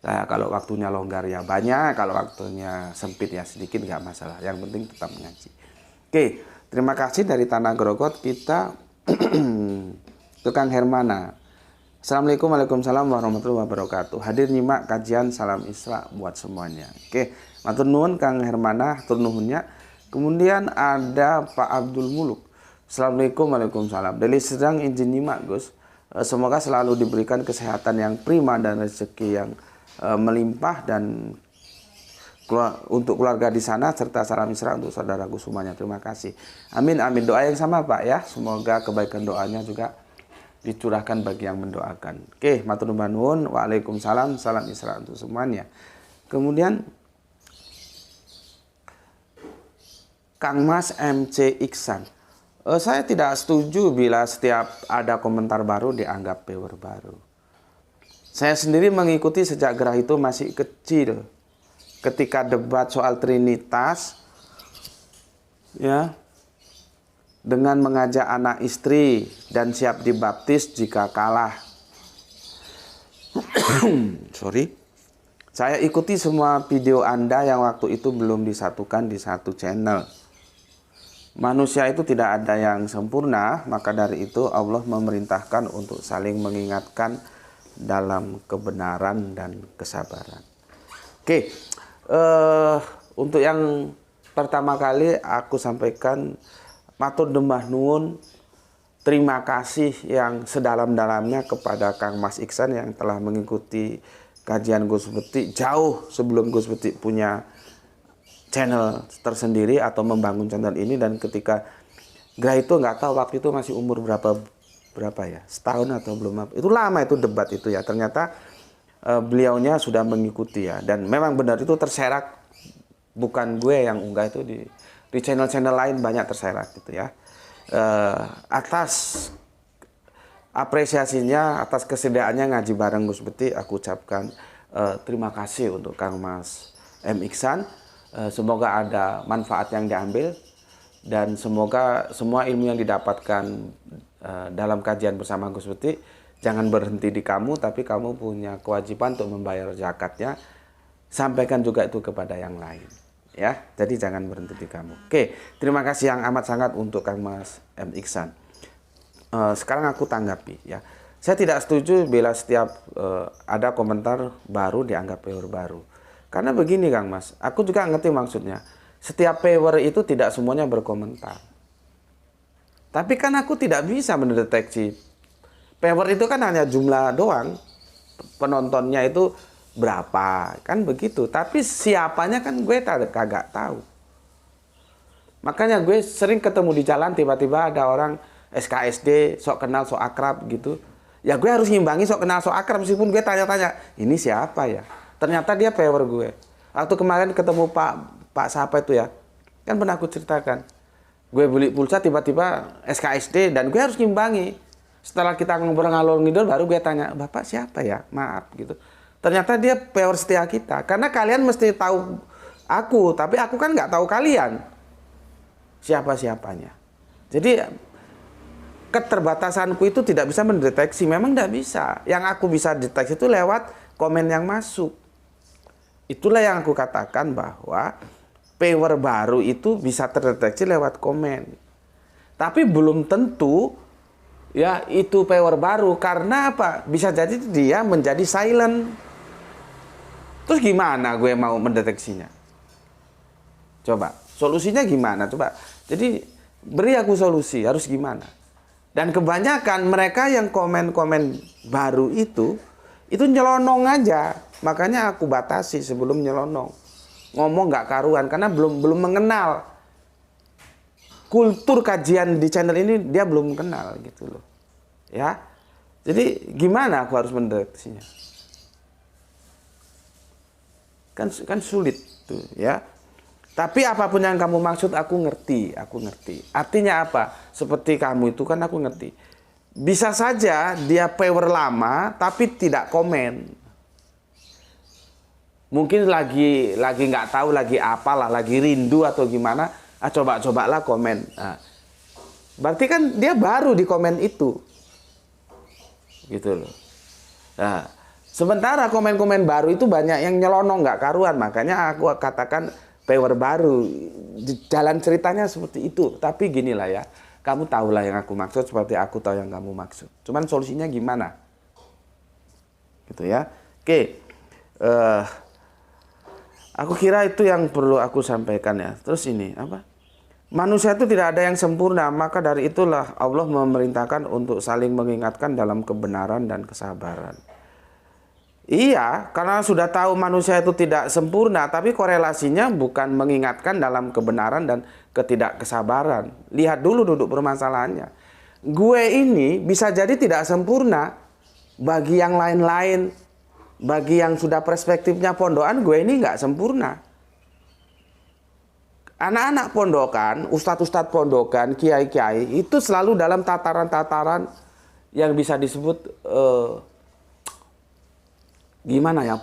Nah, kalau waktunya longgar ya banyak, kalau waktunya sempit ya sedikit, nggak masalah. Yang penting tetap ngaji. Oke, terima kasih dari Tanah Grogot. Kita ke Kang Hermana. Assalamualaikum, waalaikumsalam warahmatullahi wabarakatuh. Hadir nyimak kajian Salam Isra buat semuanya. Oke, matur nuwun Kang Hermana, tur nuhunnya. Kemudian ada Pak Abdul Muluk. Assalamualaikum, waalaikumsalam. Deli sedang izin nyimak Gus. Semoga selalu diberikan kesehatan yang prima dan rezeki yang melimpah, dan untuk keluarga di sana, serta salam Isra untuk saudaraku semuanya. Terima kasih. Amin, amin. Doa yang sama Pak ya. Semoga kebaikan doanya juga dicurahkan bagi yang mendoakan. Oke, matur nuwun. Waalaikumsalam. Salam Isra untuk semuanya. Kemudian Kang Mas MC Iksan. Saya tidak setuju bila setiap ada komentar baru dianggap power baru. Saya sendiri mengikuti sejak gerah itu masih kecil. Ketika debat soal Trinitas, ya, dengan mengajak anak istri dan siap dibaptis jika kalah. Sorry. Saya ikuti semua video Anda yang waktu itu belum disatukan di satu channel. Manusia itu tidak ada yang sempurna, maka dari itu Allah memerintahkan untuk saling mengingatkan dalam kebenaran dan kesabaran. Oke, untuk yang pertama kali aku sampaikan matur dembah nuwun, terima kasih yang sedalam-dalamnya kepada Kang Mas Iksan yang telah mengikuti kajian Gus Beti jauh sebelum Gus Beti punya channel tersendiri atau membangun channel ini. Dan ketika gerah itu nggak tahu waktu itu masih umur berapa ya, setahun atau belum, itu lama itu debat itu ya. Ternyata beliaunya sudah mengikuti ya, dan memang benar itu terserak, bukan gue yang unggah itu, di channel-channel lain banyak terserak gitu ya. Atas apresiasinya, atas kesediaannya ngaji bareng Gus Beti, aku ucapkan terima kasih untuk Kang Mas M. Iksan. Semoga ada manfaat yang diambil, dan semoga semua ilmu yang didapatkan dalam kajian bersama Gus Beti jangan berhenti di kamu, tapi kamu punya kewajiban untuk membayar zakatnya. Sampaikan juga itu kepada yang lain ya. Jadi jangan berhenti di kamu. Oke, terima kasih yang amat sangat untuk Kang Mas M. Iksan. Sekarang aku tanggapi ya. Saya tidak setuju bila setiap ada komentar baru dianggap power baru. Karena begini Kang Mas, aku juga ngerti maksudnya. Setiap power itu tidak semuanya berkomentar. Tapi kan aku tidak bisa mendeteksi. Power itu kan hanya jumlah doang. Penontonnya itu berapa, kan begitu. Tapi siapanya kan gue kagak tahu. Makanya gue sering ketemu di jalan, tiba-tiba ada orang SKSD, sok kenal, sok akrab gitu. Ya gue harus ngimbangi sok kenal, sok akrab, meskipun gue tanya-tanya, ini siapa ya? Ternyata dia power gue. Waktu kemarin ketemu Pak siapa itu ya, kan pernah aku ceritakan. Gue beli pulsa tiba-tiba SKSD, dan gue harus ngimbangi. Setelah kita ngobrol ngalor ngidul, baru gue tanya, Bapak siapa ya? Maaf gitu. Ternyata dia power setia kita. Karena kalian mesti tahu aku, tapi aku kan nggak tahu kalian siapa-siapanya. Jadi keterbatasanku itu tidak bisa mendeteksi, memang tidak bisa. Yang aku bisa deteksi itu lewat komen yang masuk. Itulah yang aku katakan bahwa power baru itu bisa terdeteksi lewat komen. Tapi belum tentu ya itu power baru. Karena apa? Bisa jadi dia menjadi silent. Terus gimana gue mau mendeteksinya? Coba, solusinya gimana? Coba. Jadi beri aku solusi, harus gimana? Dan kebanyakan mereka yang komen-komen baru itu nyelonong aja. Makanya aku batasi sebelum nyelonong. Ngomong nggak karuan karena belum mengenal kultur kajian di channel ini, dia belum kenal gitu loh. Ya. Jadi gimana aku harus mendeteksinya? Kan sulit tuh ya. Tapi apapun yang kamu maksud aku ngerti. Artinya apa? Seperti kamu itu kan aku ngerti. Bisa saja dia power lama tapi tidak komen. Mungkin lagi nggak tahu lagi apalah, lagi rindu atau gimana. Cobalah komen. Nah, berarti kan dia baru di komen itu. Gitu loh. Nah, sementara komen-komen baru itu banyak yang nyelonong nggak karuan. Makanya aku katakan power baru. Jalan ceritanya seperti itu. Tapi ginilah ya. Kamu tahulah yang aku maksud seperti aku tahu yang kamu maksud. Cuman solusinya gimana? Gitu ya. Oke. Aku kira itu yang perlu aku sampaikan ya. Terus ini apa? Manusia itu tidak ada yang sempurna. Maka dari itulah Allah memerintahkan untuk saling mengingatkan dalam kebenaran dan kesabaran. Iya, karena sudah tahu manusia itu tidak sempurna, tapi korelasinya bukan mengingatkan dalam kebenaran dan ketidakkesabaran. Lihat dulu duduk permasalahannya. Gue ini bisa jadi tidak sempurna bagi yang lain-lain, bagi yang sudah perspektifnya pondokan, gue ini nggak sempurna. Anak-anak pondokan, ustadz-ustadz pondokan, kiai-kiai, itu selalu dalam tataran-tataran yang bisa disebut gimana ya,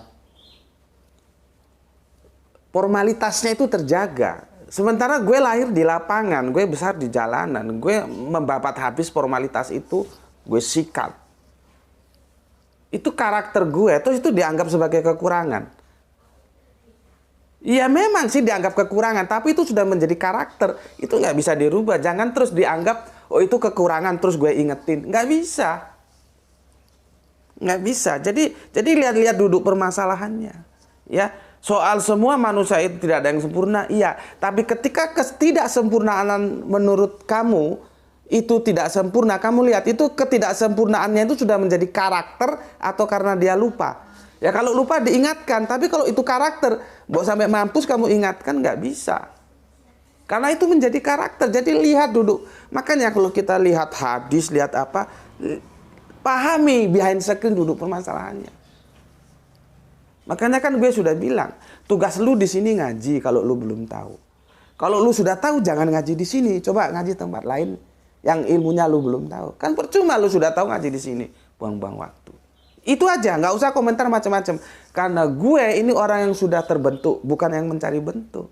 formalitasnya itu terjaga. Sementara gue lahir di lapangan, gue besar di jalanan, gue membabat habis formalitas itu, gue sikat. Itu karakter gue, terus itu dianggap sebagai kekurangan. Iya memang sih dianggap kekurangan, tapi itu sudah menjadi karakter, itu nggak bisa dirubah. Jangan terus dianggap, oh itu kekurangan terus gue ingetin, nggak bisa. Nggak bisa. Jadi lihat-lihat duduk permasalahannya. Ya, soal semua manusia itu tidak ada yang sempurna, iya. Tapi ketika ketidaksempurnaan menurut kamu itu tidak sempurna, kamu lihat itu ketidaksempurnaannya itu sudah menjadi karakter atau karena dia lupa. Ya kalau lupa diingatkan, tapi kalau itu karakter, mau sampai mampus kamu ingatkan nggak bisa. Karena itu menjadi karakter. Jadi lihat duduk. Makanya kalau kita lihat hadis, lihat apa, pahami behind screen duduk permasalahannya. Makanya kan gue sudah bilang, tugas lu di sini ngaji kalau lu belum tahu. Kalau lu sudah tahu jangan ngaji di sini, coba ngaji tempat lain yang ilmunya lu belum tahu. Kan percuma lu sudah tahu ngaji di sini, buang-buang waktu. Itu aja, nggak usah komentar macam-macam. Karena gue ini orang yang sudah terbentuk, bukan yang mencari bentuk.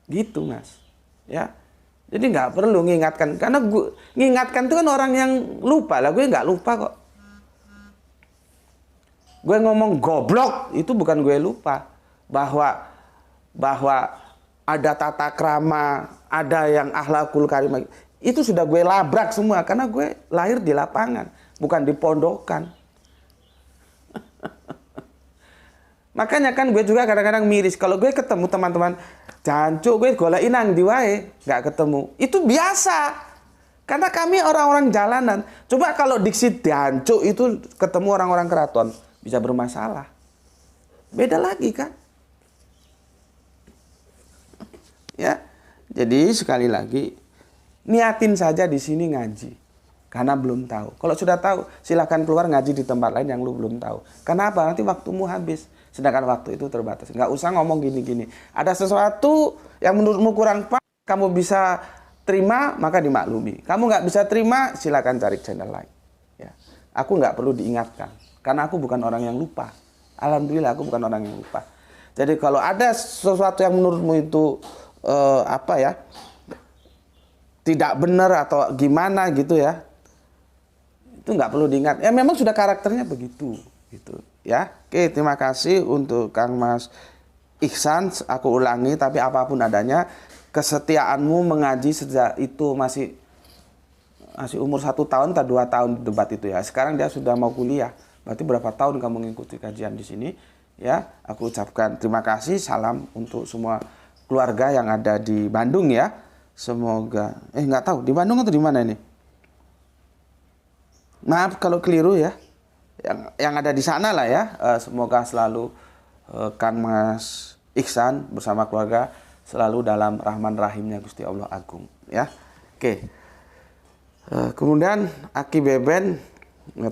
Gitu Mas. Ya. Jadi nggak perlu mengingatkan, karena gue mengingatkan itu kan orang yang lupa lah, gue nggak lupa kok. Gue ngomong goblok itu bukan gue lupa, bahwa ada tata krama, ada yang akhlakul karimah, itu sudah gue labrak semua karena gue lahir di lapangan, bukan di pondokan. Makanya kan gue juga kadang-kadang miris kalau gue ketemu teman-teman jancuk, gue golek inang di wae, nggak ketemu. Itu biasa. Karena kami orang-orang jalanan. Coba kalau diksi jancuk itu ketemu orang-orang keraton, bisa bermasalah. Beda lagi kan? Ya. Jadi sekali lagi niatin saja di sini ngaji. Karena belum tahu. Kalau sudah tahu, silakan keluar ngaji di tempat lain yang lu belum tahu. Kenapa? Nanti waktumu habis. Sedangkan waktu itu terbatas. Nggak usah ngomong gini-gini. Ada sesuatu yang menurutmu kurang pas, kamu bisa terima, maka dimaklumi. Kamu nggak bisa terima, silakan cari channel lain. Ya. Aku nggak perlu diingatkan. Karena aku bukan orang yang lupa. Alhamdulillah aku bukan orang yang lupa. Jadi kalau ada sesuatu yang menurutmu itu tidak benar atau gimana gitu ya, itu nggak perlu diingat. Ya memang sudah karakternya begitu, gitu. Ya, oke, terima kasih untuk Kang Mas Ihsan. Aku ulangi, tapi apapun adanya, kesetiaanmu mengaji sejak itu masih umur 1 tahun atau 2 tahun debat itu ya. Sekarang dia sudah mau kuliah. Berarti berapa tahun kamu mengikuti kajian di sini? Ya, aku ucapkan terima kasih. Salam untuk semua keluarga yang ada di Bandung ya. Semoga nggak tahu di Bandung atau di mana ini. Maaf kalau keliru ya. Yang ada di sana lah ya. Semoga selalu Kang Mas Ihsan bersama keluarga selalu dalam rahman rahimnya Gusti Allah Agung ya. Oke. Kemudian Aki Beben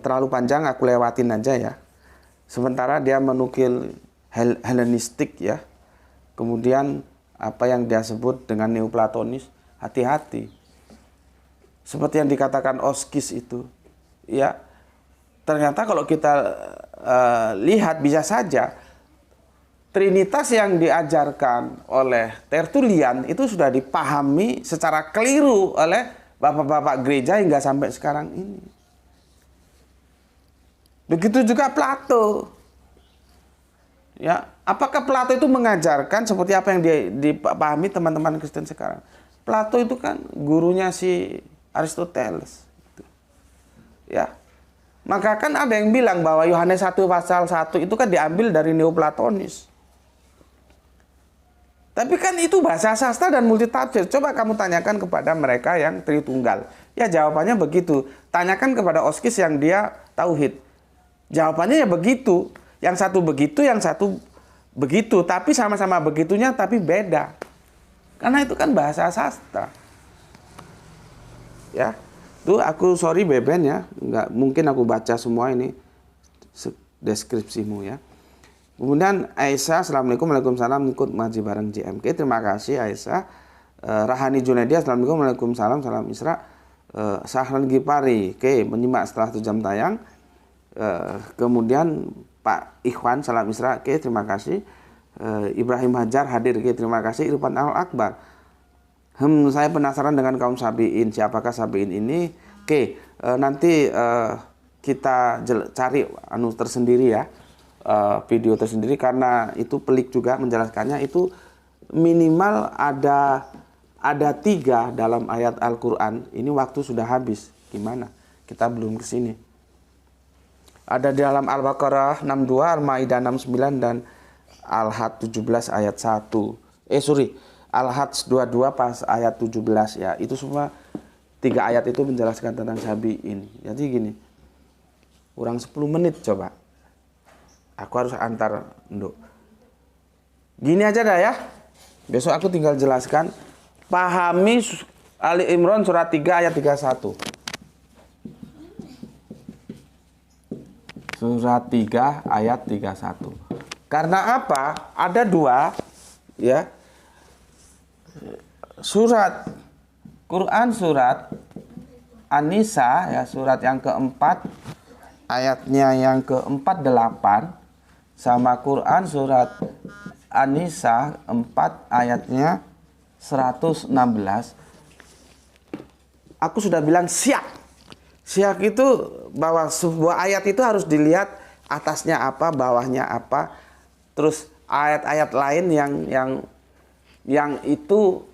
terlalu panjang, aku lewatin aja ya. Sementara dia menukil Helenistik ya. Kemudian apa yang dia sebut dengan Neoplatonis, hati-hati. Seperti yang dikatakan Oskis itu, ya. Ternyata kalau kita lihat bisa saja Trinitas yang diajarkan oleh Tertullian itu sudah dipahami secara keliru oleh bapak-bapak gereja hingga sampai sekarang ini. Begitu juga Plato. Ya, apakah Plato itu mengajarkan seperti apa yang dipahami teman-teman Kristen sekarang? Plato itu kan gurunya si Aristoteles. Ya. Maka kan ada yang bilang bahwa Yohanes 1 pasal 1 itu kan diambil dari Neoplatonis. Tapi kan itu bahasa sastra dan multitafsir. Coba kamu tanyakan kepada mereka yang Tritunggal. Ya jawabannya begitu. Tanyakan kepada Oskis yang dia tauhid. Jawabannya ya begitu. Yang satu begitu, yang satu begitu. Tapi sama-sama begitunya tapi beda. Karena itu kan bahasa sastra. Ya. Tuh aku sorry Beben ya. Nggak mungkin aku baca semua ini deskripsimu ya. Kemudian Aisyah, Assalamualaikum, Waalaikumsalam, ikut ngaji bareng JMK. Terima kasih Aisyah. Rahani Junaidi, Assalamualaikum, Waalaikumsalam, salam Isra. Sahlan Gipari, oke, menyimak setelah 1 jam tayang. Kemudian Pak Ikhwan, salam Isra, oke, terima kasih. Ibrahim Hajar hadir, oke, terima kasih. Irfan Al-Akbar. Saya penasaran dengan kaum Sabiin. Siapakah Sabiin ini? Oke, nanti kita cari tersendiri ya. Video tersendiri karena itu pelik juga menjelaskannya. Itu minimal ada 3 dalam ayat Al-Quran. Ini waktu sudah habis. Gimana? Kita belum kesini. Ada di dalam Al-Baqarah 62, Al-Maidah 69 dan Al-Had 17 ayat 1. Al-Had 22 pas ayat 17 ya. Itu semua 3 ayat itu menjelaskan tentang Sabiin. Jadi gini. Kurang 10 menit coba. Aku harus antar Nduk. Gini aja dah ya. Besok aku tinggal jelaskan. Pahami Ali Imran surat 3 ayat 31. Surat 3 ayat 31. Karena apa? Ada 2 ya. Surat Quran surat An-Nisa ya, surat yang keempat ayatnya yang ke-48 sama Quran surat An-Nisa 4 ayatnya 116. Aku sudah bilang siak. Siak itu bahwa sebuah ayat itu harus dilihat atasnya apa, bawahnya apa. Terus ayat-ayat lain yang itu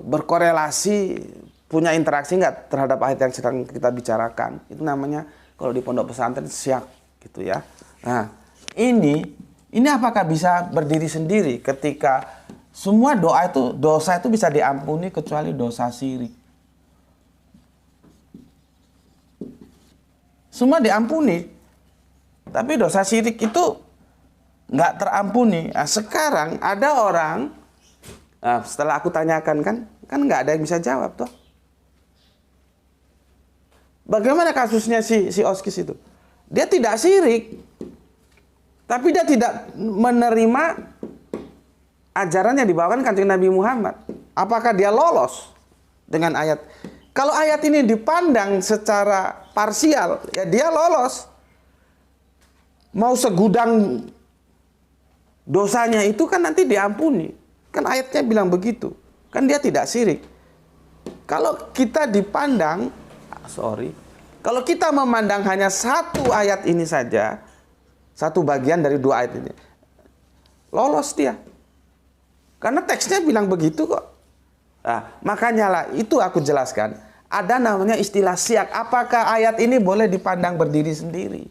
berkorelasi, punya interaksi nggak terhadap ayat yang sedang kita bicarakan. Itu namanya kalau di pondok pesantren siak gitu ya. Nah, ini apakah bisa berdiri sendiri ketika semua dosa itu bisa diampuni kecuali dosa syirik. Semua diampuni. Tapi dosa syirik itu nggak terampuni. Nah, sekarang ada orang, setelah aku tanyakan kan nggak ada yang bisa jawab toh. Bagaimana kasusnya si Oskis itu? Dia tidak syirik. Tapi dia tidak menerima ajaran yang dibawakan Kanjeng Nabi Muhammad. Apakah dia lolos dengan ayat? Kalau ayat ini dipandang secara parsial, ya dia lolos. Mau segudang dosanya itu kan nanti diampuni. Kan ayatnya bilang begitu. Kan dia tidak syirik. Kalau kita dipandang, kalau kita memandang hanya 1 ayat ini saja, 1 bagian dari 2 ayat ini, lolos dia. Karena teksnya bilang begitu kok. Nah, makanya lah itu aku jelaskan. Ada namanya istilah siak. Apakah ayat ini boleh dipandang berdiri sendiri?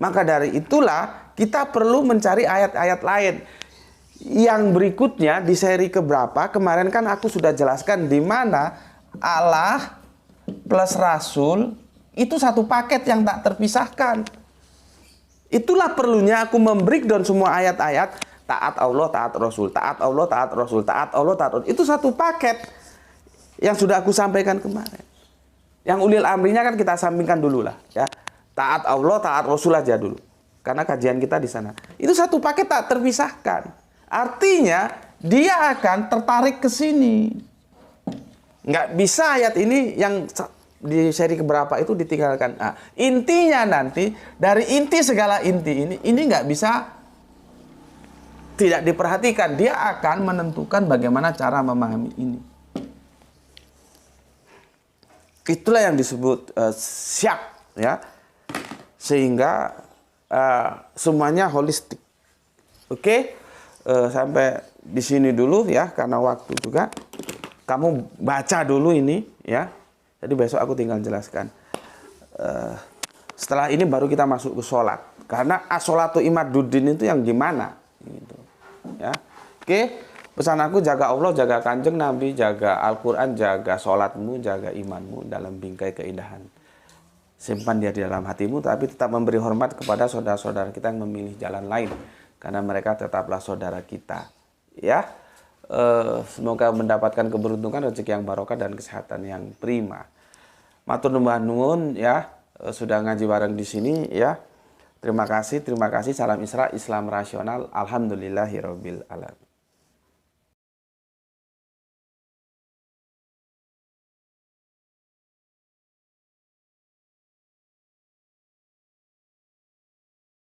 Maka dari itulah kita perlu mencari ayat-ayat lain. Yang berikutnya di seri keberapa, kemarin kan aku sudah jelaskan di mana Allah plus Rasul itu satu paket yang tak terpisahkan. Itulah perlunya aku membreakdown semua ayat-ayat. Taat Allah, taat Rasul, taat Allah, taat Rasul, taat Allah, taat Rasul. Itu satu paket yang sudah aku sampaikan kemarin. Yang ulil amrinya kan kita sampingkan dulu lah ya. Taat Allah, taat Rasul aja dulu. Karena kajian kita di sana. Itu satu paket tak terpisahkan. Artinya dia akan tertarik ke sini. Nggak bisa ayat ini yang di seri keberapa itu ditinggalkan. Nah, intinya nanti dari inti segala inti ini nggak bisa tidak diperhatikan. Dia akan menentukan bagaimana cara memahami ini. Itulah yang disebut syak, ya. Sehingga semuanya holistik. Oke, sampai di sini dulu ya, karena waktu juga. Kamu baca dulu ini, ya. Jadi besok aku tinggal jelaskan. Setelah ini baru kita masuk ke sholat. Karena as-sholatu imaduddin itu yang gimana? Gitu. Ya. Oke, pesan aku jaga Allah, jaga kanjeng Nabi, jaga Al-Quran, jaga sholatmu, jaga imanmu dalam bingkai keindahan. Simpan dia di dalam hatimu, tapi tetap memberi hormat kepada saudara-saudara kita yang memilih jalan lain. Karena mereka tetaplah saudara kita. Ya. Semoga mendapatkan keberuntungan, rezeki yang barokah dan kesehatan yang prima. Matur nuwun ya, sudah ngaji bareng di sini ya. Terima kasih. Salam Isra, Islam rasional. Alhamdulillahirabbil alamin.